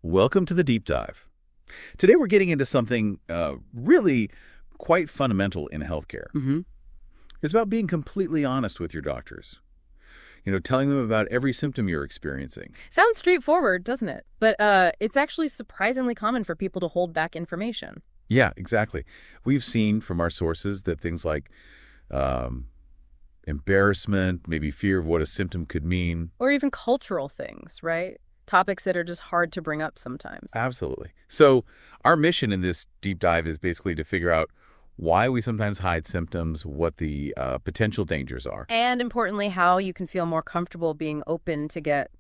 Welcome to the deep dive. Today we're getting into something really quite fundamental in healthcare. hmm It's about being completely honest with your doctors. Telling them about every symptom you're experiencing. Sounds straightforward, doesn't it? But it's actually surprisingly common for people to hold back information. Yeah, exactly. We've seen from our sources that things like embarrassment, maybe fear of what a symptom could mean. Or even cultural things, right? Topics that are just hard to bring up sometimes. Absolutely. So our mission in this deep dive is basically to figure out why we sometimes hide symptoms, what the potential dangers are. And importantly, how you can feel more comfortable being open to get,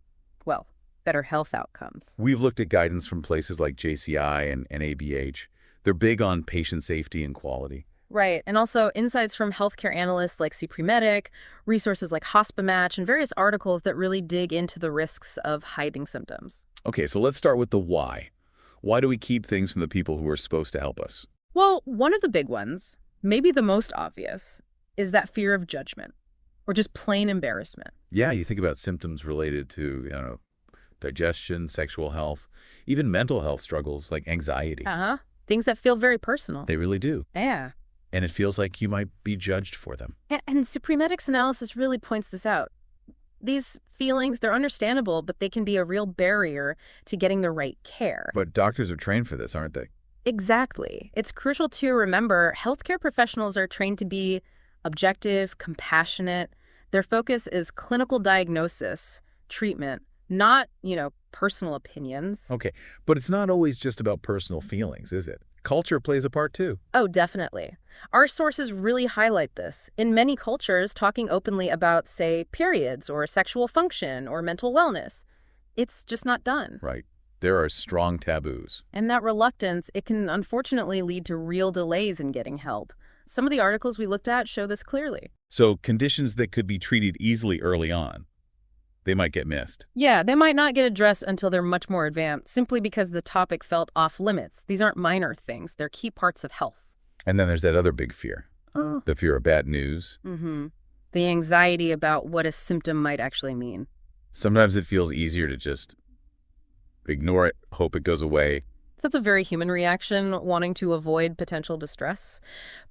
well, better health outcomes. We've looked at guidance from places like JCI and NABH. They're big on patient safety and quality. Right. And also insights from healthcare analysts like CU28, resources like HospiMatch, and various articles that really dig into the risks of hiding symptoms. Okay, so let's start with the why. Why do we keep things from the people who are supposed to help us? Well, one of the big ones, maybe the most obvious, is that fear of judgment or just plain embarrassment. Yeah, you think about symptoms related to, digestion, sexual health, even mental health struggles like anxiety. Uh-huh. Things that feel very personal. They really do. Yeah. And it feels like you might be judged for them. And Supremedic's analysis really points this out. These feelings, they're understandable, but they can be a real barrier to getting the right care. But doctors are trained for this, aren't they? Exactly. It's crucial to remember healthcare professionals are trained to be objective, compassionate. Their focus is clinical diagnosis, treatment, not, personal opinions. Okay, but it's not always just about personal feelings, is it? Culture plays a part too. Oh, definitely. Our sources really highlight this. In many cultures, talking openly about, say, periods or sexual function or mental wellness, it's just not done. Right. There are strong taboos. And that reluctance, it can unfortunately lead to real delays in getting help. Some of the articles we looked at show this clearly. So conditions that could be treated easily early on, they might get missed. Yeah, they might not get addressed until they're much more advanced, simply because the topic felt off limits. These aren't minor things. They're key parts of health. And then there's that other big fear, Oh. the fear of bad news. The anxiety about what a symptom might actually mean. Sometimes it feels easier to just ignore it, hope it goes away. That's a very human reaction, wanting to avoid potential distress.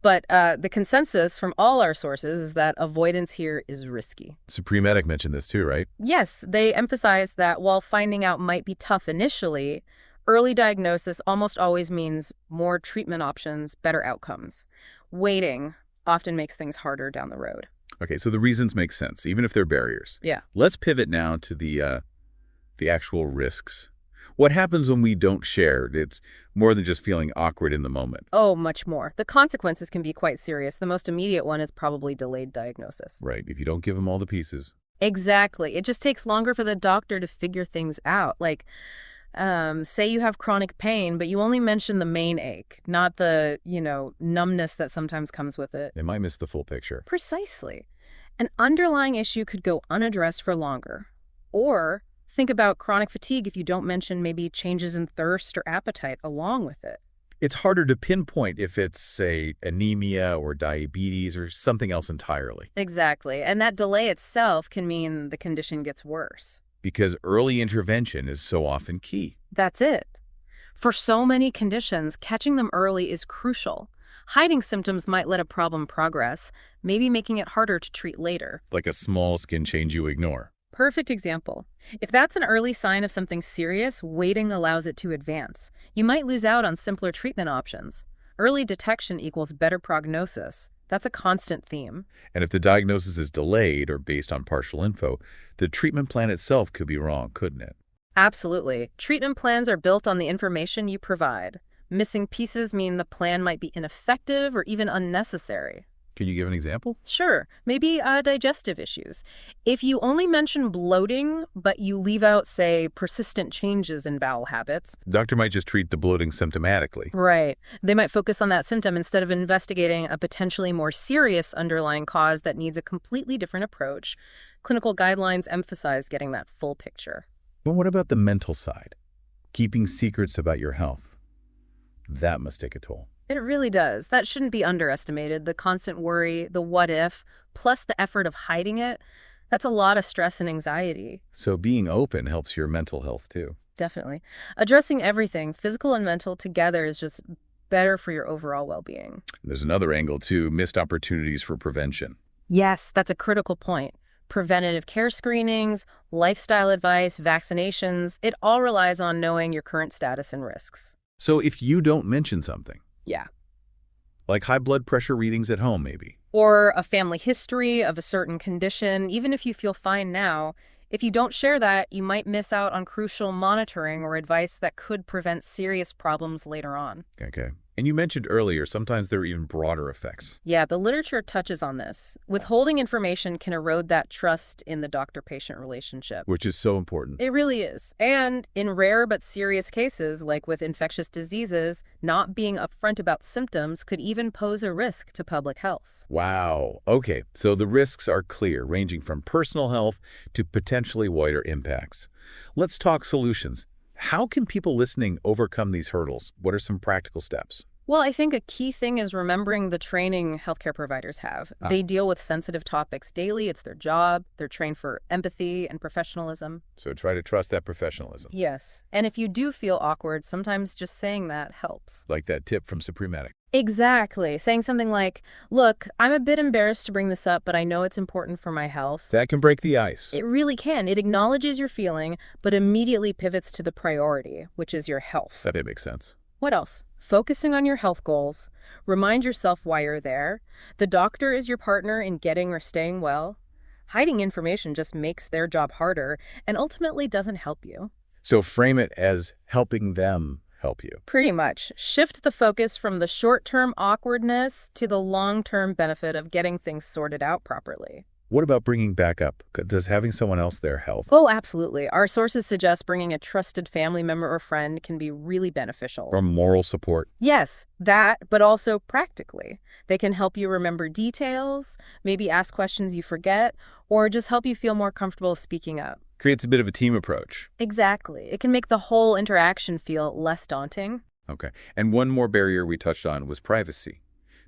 But the consensus from all our sources is that avoidance here is risky. Supremedic mentioned this too, right? Yes, they emphasize that while finding out might be tough initially, early diagnosis almost always means more treatment options, better outcomes. Waiting often makes things harder down the road. Okay, so the reasons make sense, even if they're barriers. Yeah. Let's pivot now to the actual risks. What happens when we don't share? It's more than just feeling awkward in the moment. Oh, much more. The consequences can be quite serious. The most immediate one is probably delayed diagnosis. Right, if you don't give them all the pieces. Exactly. It just takes longer for the doctor to figure things out. Like, say you have chronic pain, but you only mention the main ache, not the, numbness that sometimes comes with it. They might miss the full picture. Precisely. An underlying issue could go unaddressed for longer. Or think about chronic fatigue if you don't mention maybe changes in thirst or appetite along with it. It's harder to pinpoint if it's, say, anemia or diabetes or something else entirely. Exactly. And that delay itself can mean the condition gets worse. Because early intervention is so often key. That's it. For so many conditions, catching them early is crucial. Hiding symptoms might let a problem progress, maybe making it harder to treat later. Like a small skin change you ignore. Perfect example. If that's an early sign of something serious, waiting allows it to advance. You might lose out on simpler treatment options. Early detection equals better prognosis. That's a constant theme. And if the diagnosis is delayed or based on partial info, the treatment plan itself could be wrong, couldn't it? Absolutely. Treatment plans are built on the information you provide. Missing pieces mean the plan might be ineffective or even unnecessary. Can you give an example? Sure, maybe digestive issues. If you only mention bloating, but you leave out, say, persistent changes in bowel habits. The doctor might just treat the bloating symptomatically. Right. They might focus on that symptom instead of investigating a potentially more serious underlying cause that needs a completely different approach. Clinical guidelines emphasize getting that full picture. But what about the mental side? Keeping secrets about your health. That must take a toll. It really does. That shouldn't be underestimated. The constant worry, the what if, plus the effort of hiding it, that's a lot of stress and anxiety. So being open helps your mental health too. Definitely. Addressing everything, physical and mental, together is just better for your overall well-being. There's another angle, too, missed opportunities for prevention. Yes, that's a critical point. Preventative care screenings, lifestyle advice, vaccinations, it all relies on knowing your current status and risks. So if you don't mention something, Yeah. like high blood pressure readings at home, maybe, Or a family history of a certain condition, even if you feel fine now, if you don't share that, you might miss out on crucial monitoring or advice that could prevent serious problems later on. okay. And you mentioned earlier, sometimes there are even broader effects. Yeah, the literature touches on this. Withholding information can erode that trust in the doctor-patient relationship. Which is so important. It really is. And in rare but serious cases, like with infectious diseases, not being upfront about symptoms could even pose a risk to public health. Wow. Okay, so the risks are clear, ranging from personal health to potentially wider impacts. Let's talk solutions. How can people listening overcome these hurdles? What are some practical steps? Well, I think a key thing is remembering the training healthcare providers have. They deal with sensitive topics daily. It's their job. They're trained for empathy and professionalism. So try to trust that professionalism. Yes. And if you do feel awkward, sometimes just saying that helps. Like that tip from Suprematic. Exactly. Saying something like, look, I'm a bit embarrassed to bring this up, but I know it's important for my health. That can break the ice. It really can. It acknowledges your feeling, but immediately pivots to the priority, which is your health. That makes sense. What else? Focusing on your health goals. Remind yourself why you're there. The doctor is your partner in getting or staying well. Hiding information just makes their job harder and ultimately doesn't help you. So frame it as helping them help you. Pretty much. Shift the focus from the short-term awkwardness to the long-term benefit of getting things sorted out properly. What about bringing back up? Does having someone else there help? Oh, absolutely. Our sources suggest bringing a trusted family member or friend can be really beneficial. From moral support. Yes, that, but also practically. They can help you remember details, maybe ask questions you forget, or just help you feel more comfortable speaking up. Creates a bit of a team approach. Exactly. It can make the whole interaction feel less daunting. Okay. And one more barrier we touched on was privacy.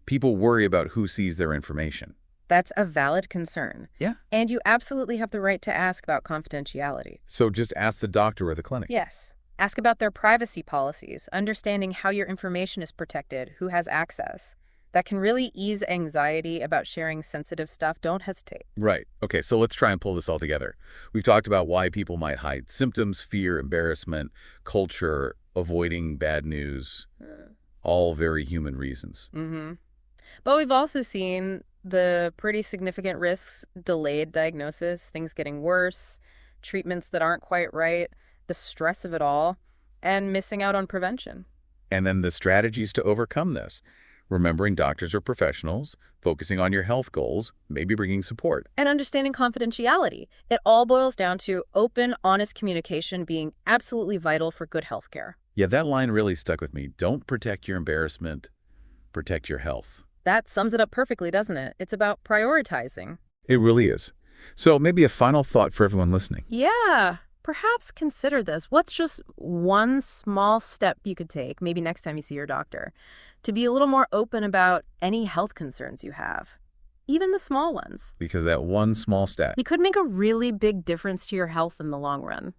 People worry about who sees their information. That's a valid concern. Yeah. And you absolutely have the right to ask about confidentiality. So just ask the doctor or the clinic. Yes. Ask about their privacy policies, understanding how your information is protected, who has access. That can really ease anxiety about sharing sensitive stuff. Don't hesitate. Right. Okay, so let's try and pull this all together. We've talked about why people might hide symptoms, fear, embarrassment, culture, avoiding bad news, all very human reasons. But we've also seen the pretty significant risks: delayed diagnosis, things getting worse, treatments that aren't quite right, the stress of it all, and missing out on prevention. And then the strategies to overcome this. Remembering doctors are professionals, focusing on your health goals, maybe bringing support. And understanding confidentiality. It all boils down to open, honest communication being absolutely vital for good healthcare. Yeah, that line really stuck with me. Don't protect your embarrassment, protect your health. That sums it up perfectly, doesn't it? It's about prioritizing. It really is. So maybe a final thought for everyone listening. Yeah, perhaps consider this. What's just one small step you could take, maybe next time you see your doctor, to be a little more open about any health concerns you have, even the small ones? Because that one small step It could make a really big difference to your health in the long run.